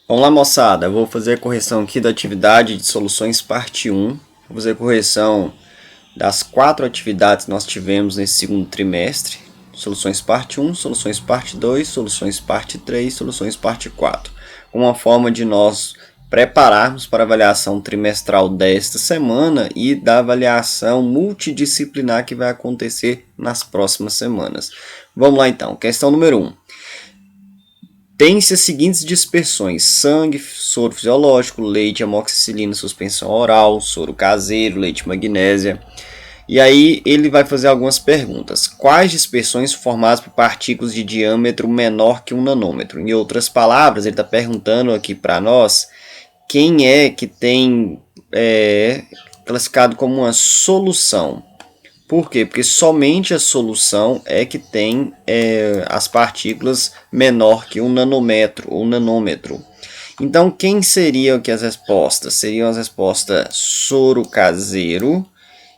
Vamos lá, moçada. Eu vou fazer a correção aqui da atividade de soluções parte 1. Vou fazer a correção das 4 atividades que nós tivemos nesse segundo trimestre. Soluções parte 1, soluções parte 2, soluções parte 3, soluções parte 4. Uma forma de nós prepararmos para a avaliação trimestral desta semana e da avaliação multidisciplinar que vai acontecer nas próximas semanas. Vamos lá então. Questão número 1. Tem-se as seguintes dispersões: sangue, soro fisiológico, leite, amoxicilina, suspensão oral, soro caseiro, leite magnésia. E aí ele vai fazer algumas perguntas. Quais dispersões são formadas por partículas de diâmetro menor que 1 nanômetro? Em outras palavras, ele está perguntando aqui para nós quem é que tem classificado como uma solução. Por quê? Porque somente a solução é que tem as partículas menor que 1 nanômetro ou nanômetro. Então, quem seriam aqui as respostas? Seriam as respostas soro caseiro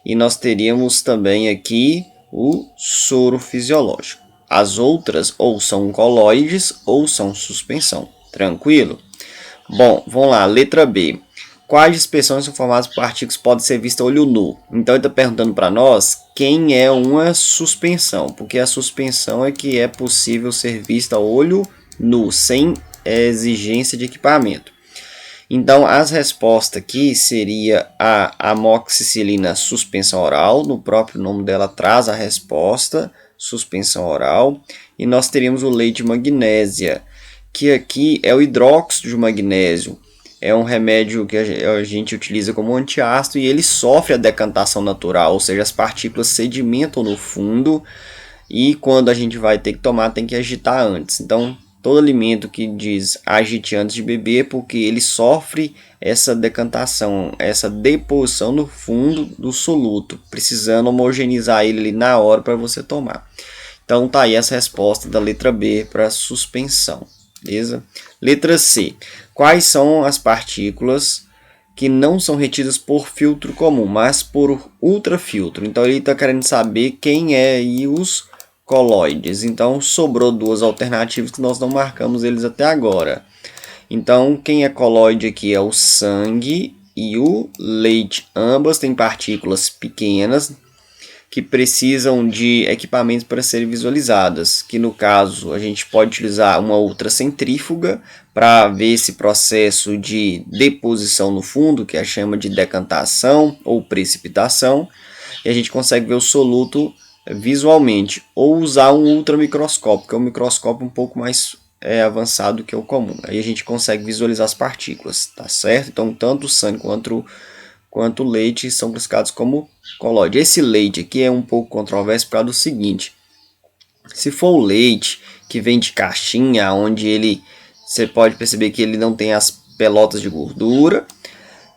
e nós teríamos também aqui o soro fisiológico. As outras ou são colóides ou são suspensão. Tranquilo? Bom, vamos lá. Letra B. Quais dispersões são formadas por partículas que podem ser vistas a olho nu? Então ele está perguntando para nós quem é uma suspensão, porque a suspensão é que é possível ser vista a olho nu, sem exigência de equipamento. Então as respostas aqui seria a amoxicilina suspensão oral, no próprio nome dela traz a resposta, suspensão oral, e nós teríamos o leite magnésia, que aqui é o hidróxido de magnésio. É um remédio que a gente utiliza como antiácido e ele sofre a decantação natural, ou seja, as partículas sedimentam no fundo e quando a gente vai ter que tomar, tem que agitar antes. Então, todo alimento que diz agite antes de beber, porque ele sofre essa decantação, essa deposição no fundo do soluto, precisando homogeneizar ele ali na hora para você tomar. Então, tá aí essa resposta da letra B para suspensão. Beleza? Letra C. Quais são as partículas que não são retidas por filtro comum, mas por ultrafiltro? Então ele está querendo saber quem é aí os colóides. Então sobrou duas alternativas que nós não marcamos eles até agora. Então quem é colóide aqui é o sangue e o leite. Ambas têm partículas pequenas que precisam de equipamentos para serem visualizadas, que no caso a gente pode utilizar uma ultracentrífuga para ver esse processo de deposição no fundo, que a chama de decantação ou precipitação, e a gente consegue ver o soluto visualmente, ou usar um ultramicroscópio, que é um microscópio um pouco mais avançado que o comum. Aí a gente consegue visualizar as partículas, tá certo? Então tanto o sangue quanto o leite são classificados como colóide. Esse leite aqui é um pouco controverso por causa do seguinte: se for o leite que vem de caixinha, onde você pode perceber que ele não tem as pelotas de gordura,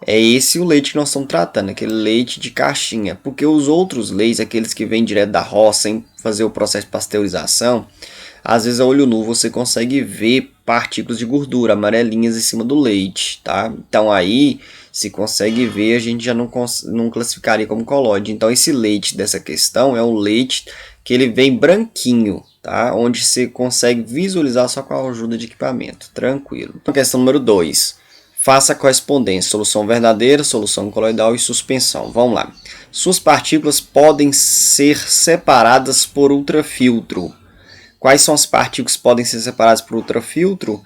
é esse o leite que nós estamos tratando, aquele leite de caixinha. Porque os outros leites, aqueles que vêm direto da roça, sem fazer o processo de pasteurização, às vezes a olho nu você consegue ver partículas de gordura amarelinhas em cima do leite, tá? Então aí se consegue ver, a gente já não classificaria como colóide. Então esse leite dessa questão é um leite que ele vem branquinho, tá? Onde você consegue visualizar só com a ajuda de equipamento, tranquilo. Então, questão número 2. Faça a correspondência, solução verdadeira, solução coloidal e suspensão. Vamos lá. Suas partículas podem ser separadas por ultrafiltro. Quais são as partículas que podem ser separadas por ultrafiltro?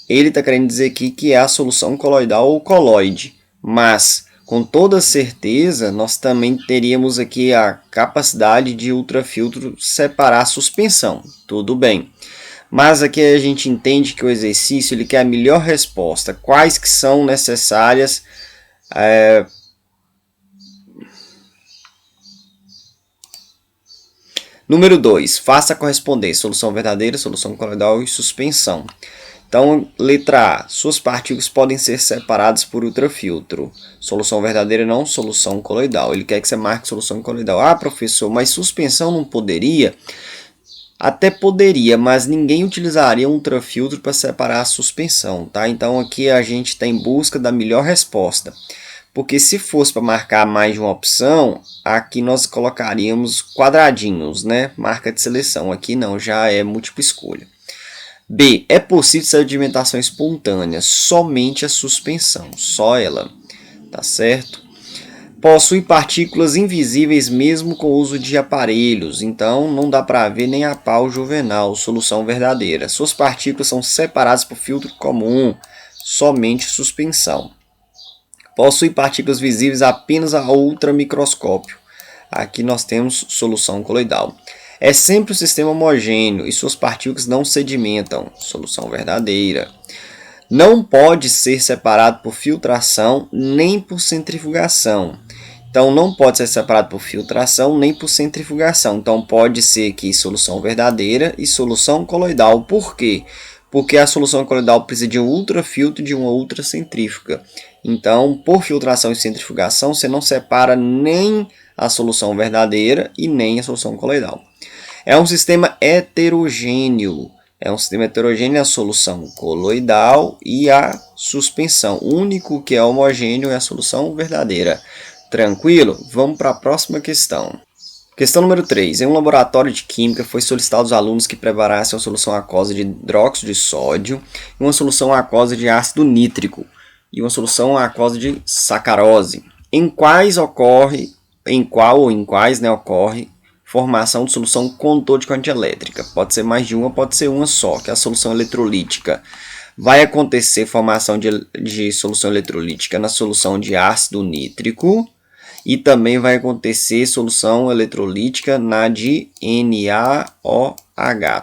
Ele está querendo dizer aqui que é a solução coloidal ou colóide. Mas, com toda certeza, nós também teríamos aqui a capacidade de ultrafiltro separar a suspensão. Tudo bem. Mas aqui a gente entende que o exercício ele quer a melhor resposta. Quais que são necessárias Número 2. Faça a correspondência. Solução verdadeira, solução coloidal e suspensão. Então, letra A. Suas partículas podem ser separadas por ultrafiltro. Solução verdadeira não, solução coloidal. Ele quer que você marque solução coloidal. Ah, professor, mas suspensão não poderia? Até poderia, mas ninguém utilizaria um ultrafiltro para separar a suspensão, tá? Então aqui a gente está em busca da melhor resposta. Porque se fosse para marcar mais de uma opção, aqui nós colocaríamos quadradinhos, né? Marca de seleção. Aqui não, já é múltipla escolha. B. É possível sedimentação espontânea, somente a suspensão, só ela, tá certo? Possui partículas invisíveis mesmo com o uso de aparelhos, então não dá para ver nem a pau juvenal, solução verdadeira. Suas partículas são separadas por filtro comum, somente suspensão. Possui partículas visíveis apenas a ultramicroscópio. Aqui nós temos solução coloidal. É sempre um sistema homogêneo e suas partículas não sedimentam, solução verdadeira. Não pode ser separado por filtração nem por centrifugação. Então, não pode ser separado por filtração nem por centrifugação. Então, pode ser aqui solução verdadeira e solução coloidal. Por quê? Porque a solução coloidal precisa de um ultrafiltro e de uma ultracentrífuga. Então, por filtração e centrifugação, você não separa nem a solução verdadeira e nem a solução coloidal. É um sistema heterogêneo. É um sistema heterogêneo a solução coloidal e a suspensão. O único que é homogêneo é a solução verdadeira. Tranquilo? Vamos para a próxima questão. Questão número 3. Em um laboratório de química foi solicitado aos alunos que preparassem uma solução aquosa de hidróxido de sódio, uma solução aquosa de ácido nítrico e uma solução aquosa de sacarose. Em quais ocorre formação de solução condutor de corrente elétrica? Pode ser mais de uma, pode ser uma só, que é a solução eletrolítica. Vai acontecer formação de solução eletrolítica na solução de ácido nítrico e também vai acontecer solução eletrolítica na de NaOH.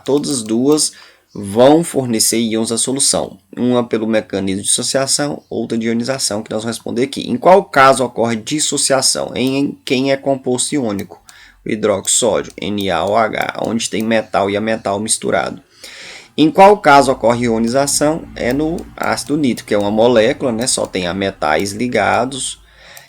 Todas as duas vão fornecer íons à solução. Uma pelo mecanismo de dissociação, outra de ionização, que nós vamos responder aqui. Em qual caso ocorre dissociação? Em quem é composto iônico? O hidroxódio, NaOH, onde tem metal e ametal misturado. Em qual caso ocorre ionização? É no ácido nítrico, que é uma molécula, né? Só tem ametais ligados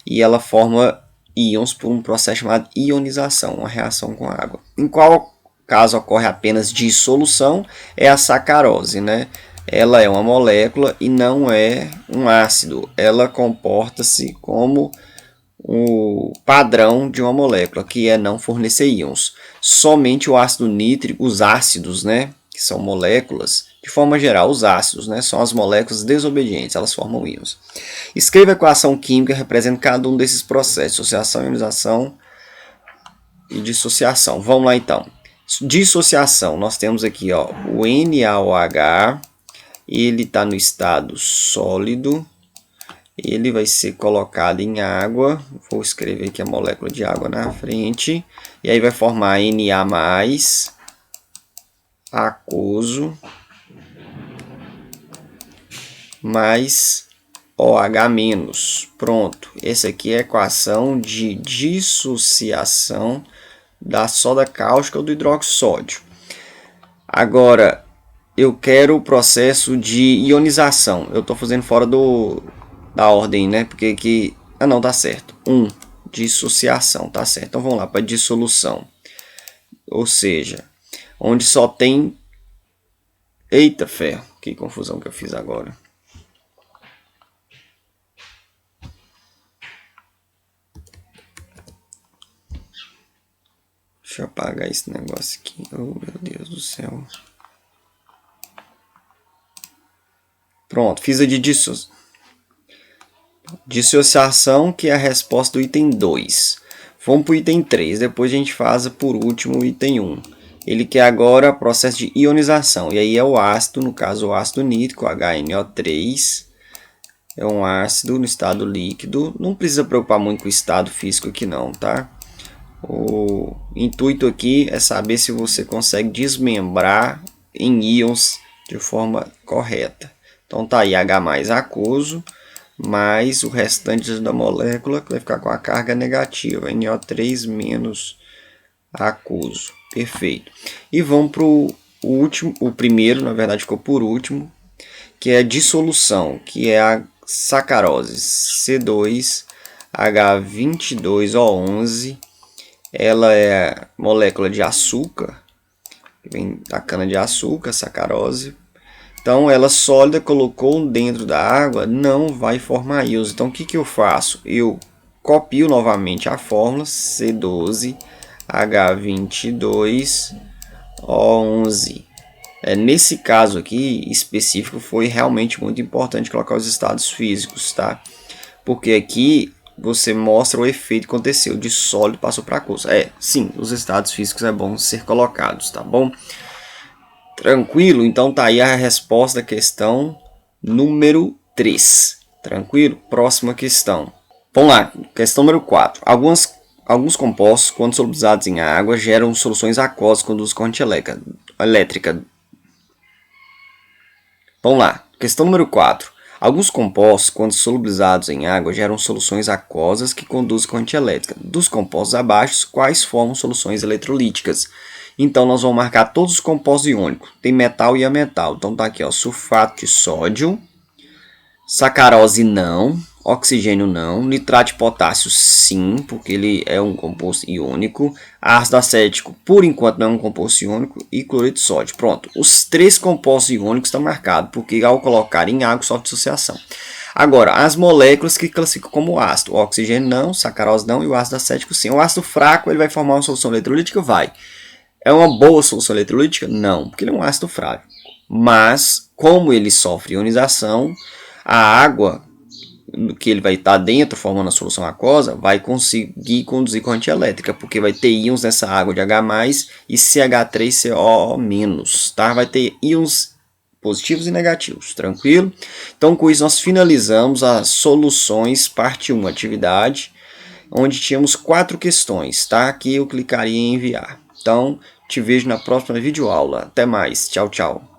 e ela forma íons por um processo chamado ionização, uma reação com a água. Em qual caso ocorre apenas dissolução? É a sacarose, né? Ela é uma molécula e não é um ácido. Ela comporta-se como o padrão de uma molécula, que é não fornecer íons. Somente o ácido nítrico, os ácidos, né? Que são moléculas, de forma geral, os ácidos, né, são as moléculas desobedientes, elas formam íons. Escreva a equação química representando cada um desses processos, dissociação, ionização e dissociação. Vamos lá então. Dissociação, nós temos aqui ó, o NaOH, ele está no estado sólido, ele vai ser colocado em água, vou escrever aqui a molécula de água na frente, e aí vai formar Na+, aquoso mais OH-. Pronto. Essa aqui é a equação de dissociação da soda cáustica ou do hidroxódio. Agora, eu quero o processo de ionização. Eu estou fazendo fora da ordem, né? Porque aqui... Ah, não, tá certo. Dissociação, tá certo. Então, vamos lá para dissolução. Ou seja... onde só tem... Eita ferro, que confusão que eu fiz agora. Deixa eu apagar esse negócio aqui. Oh, meu Deus do céu. Pronto, fiz a de dissociação, que é a resposta do item 2. Vamos para o item 3, depois a gente faz por último o item 1. Ele quer agora o processo de ionização. E aí é o ácido, no caso o ácido nítrico, HNO3. É um ácido no estado líquido. Não precisa preocupar muito com o estado físico aqui não, tá? O intuito aqui é saber se você consegue desmembrar em íons de forma correta. Então tá aí H mais aquoso, mais o restante da molécula que vai ficar com a carga negativa. NO3 menos aquoso. Perfeito. E vamos para o último, o primeiro, na verdade, ficou por último, que é a dissolução, que é a sacarose, C2H22O11. Ela é molécula de açúcar, que vem da cana de açúcar, sacarose. Então, ela sólida, colocou dentro da água, não vai formar íons. Então, o que eu faço? Eu copio novamente a fórmula, C12H22O11. Nesse caso aqui específico foi realmente muito importante colocar os estados físicos, tá? Porque aqui você mostra o efeito que aconteceu, de sólido passou para aquoso. Sim, os estados físicos é bom ser colocados, tá bom? Tranquilo? Então tá aí a resposta da questão número 3. Tranquilo? Próxima questão. Vamos lá, questão número 4. Alguns compostos, quando solubilizados em água, geram soluções aquosas quando conduzem corrente elétrica. Vamos lá, questão número 4. Alguns compostos, quando solubilizados em água, geram soluções aquosas que conduzem corrente elétrica. Dos compostos abaixo, quais formam soluções eletrolíticas? Então, nós vamos marcar todos os compostos iônicos. Tem metal e ametal. Então, tá aqui, ó, sulfato de sódio, sacarose não, oxigênio não, nitrato de potássio sim, porque ele é um composto iônico, ácido acético por enquanto não é um composto iônico e cloreto de sódio. Pronto, os 3 compostos iônicos estão marcados, porque ao colocar em água sofre dissociação. Agora, as moléculas que classificam como ácido, o oxigênio não, sacarose não e o ácido acético sim. O ácido fraco ele vai formar uma solução eletrolítica? Vai. É uma boa solução eletrolítica? Não, porque ele é um ácido fraco. Mas, como ele sofre ionização, a água que ele vai estar dentro formando a solução aquosa vai conseguir conduzir corrente elétrica, porque vai ter íons nessa água de H+, e CH3CO-, tá? Vai ter íons positivos e negativos, tranquilo? Então com isso nós finalizamos as soluções parte 1, atividade, onde tínhamos 4 questões, tá? Aqui eu clicaria em enviar. Então te vejo na próxima videoaula. Até mais, tchau, tchau.